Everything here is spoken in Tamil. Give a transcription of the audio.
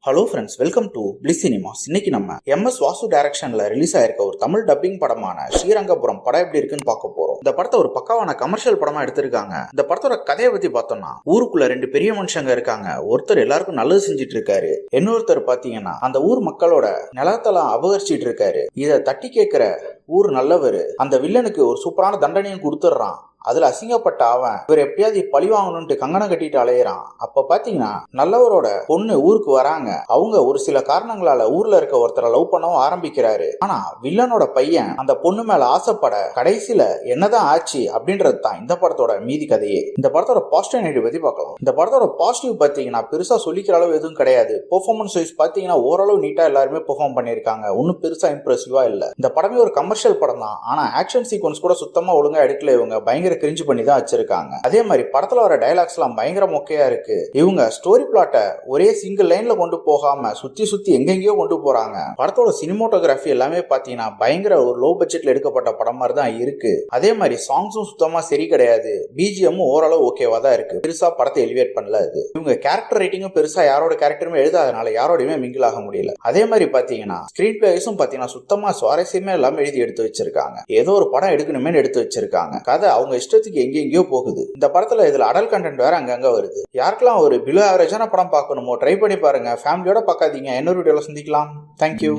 Hello friends, welcome to bliss cinemas. இன்னைக்கு நம்ம MS வாசு டைரக்ஷன்ல ரிலீஸ் ஆயிருக்க ஒரு தமிழ் டப்பிங் படமான ஸ்ரீரங்கபுரம் படம் எப்படி இருக்குன்னு பார்க்க போறோம். இந்த படத்தை ஒரு பக்காவான கமர்ஷியல் படமா எடுத்திருக்காங்க. இந்த படத்தோட கதையை பத்தி பார்த்தோம்னா, ஊருக்குள்ள ரெண்டு பெரிய மனுஷங்க இருக்காங்க. ஒருத்தர் எல்லாருக்கும் நல்லது செஞ்சுட்டு இருக்காரு, இன்னொருத்தர் பாத்தீங்கன்னா அந்த ஊர் மக்களோட நிலத்தெல்லாம் அபகரிச்சிட்டு இருக்காரு. இதை தட்டி கேட்கிற ஊர் நல்லவர் அந்த வில்லனுக்கு ஒரு சூப்பரான தண்டனையும் கொடுத்துட்றான். அதுல அசிங்கப்பட்ட அவன் இவர் எப்படியாவது பழி வாங்கணும்னு கங்கணம் கட்டிட்டு அலையிறான். அப்ப பாத்தீங்கன்னா நல்லவரோட பொண்ணு ஊருக்கு வராங்க. அவங்க ஒரு சில காரணங்களால ஊர்ல இருக்க ஒருத்தரை லவ் பண்ணவும் ஆரம்பிக்கிறாரு. ஆனா வில்லனோட பையன் அந்த பொண்ணு மேல ஆசைப்பட கடைசியில என்னதான் ஆச்சு அப்படின்றது தான் இந்த படத்தோட மீதி கதையே. இந்த படத்தோட பாசிட்டிவ் நெகட்டிவ் பத்தி பார்க்கலாம். இந்த படத்தோட பாசிட்டிவ் பாத்தீங்கன்னா பெருசா சொல்லிக்கிற அளவு எதுவும் கிடையாது. பெர்ஃபார்மன்ஸ் வைஸ் பாத்தீங்கன்னா ஓரளவு நீட்டா எல்லாருமே பெர்ஃபார்ம் பண்ணிருக்காங்க. ஒன்னும் பெருசா இம்ப்ரெசிவா இல்ல. இந்த படமே ஒரு கமர்ஷியல் படம் தான். ஆனா ஆக்ஷன் சீக்வன்ஸ் கூட சுத்தமா ஒழுங்கா எடுக்கல. இவங்க பயங்கர கிரிஞ்சு பண்ணி தான் வச்சிருக்காங்க. அதே மாதிரி படத்துல வர டயலாக்ஸ் எல்லாம் பயங்கர மொக்கையா இருக்கு. இவங்க ஸ்டோரி பிளாட்டை ஒரே சிங்கிள் லைன்ல கொண்டு போகாம சுத்தி சுத்தி எங்கெங்கயோ கொண்டு போறாங்க. படத்தோட சினிமோட்டோகிராஃபி எல்லாமே பாத்தீங்கன்னா பயங்கர ஒரு லோ பட்ஜெட்ல எடுக்கப்பட்ட படம் மாதிரி தான் இருக்கு. அதே மாதிரி சாங்ஸும் சுத்தமா சரி கிடையாது. பிஜிஎம் ஓரளவு ஓகேவா தான் இருக்கு. பெருசா படத்தை எலிவேட் பண்ணல. இது இவங்க கேரக்டர் ரைட்டிங்கும் பெருசா யாரோட கேரக்டருமே எழுதாதனால யாரோடையுமே மிங்கிள் ஆக முடியல. அதே மாதிரி பாத்தீங்கன்னா ஸ்கிரீன் பிளேஸும் பாத்தீங்கன்னா சுத்தமா சுவாரஸ்யமே எல்லாம் எழுதி எடுத்து வச்சிருக்காங்க. ஏதோ ஒரு படம் எடுக்கணுமே எடுத்து வச்சிருக்காங்க. கதை அவங்க இஷ்டத்துக்கு எங்கெங்கயோ போகுது. இந்த படத்துல இதுல அடல் கண்டென்ட் வேற அங்கங்க வருது. யாருக்கெல்லாம் ஒரு பிலோ ஆவரேஜான படம் பார்க்கணுமோ ட்ரை பண்ணி பாருங்க. ஃபேமிலியோட பார்க்காதீங்க. இன்னொரு வீடியோல சந்திக்கலாம். தேங்க்யூ.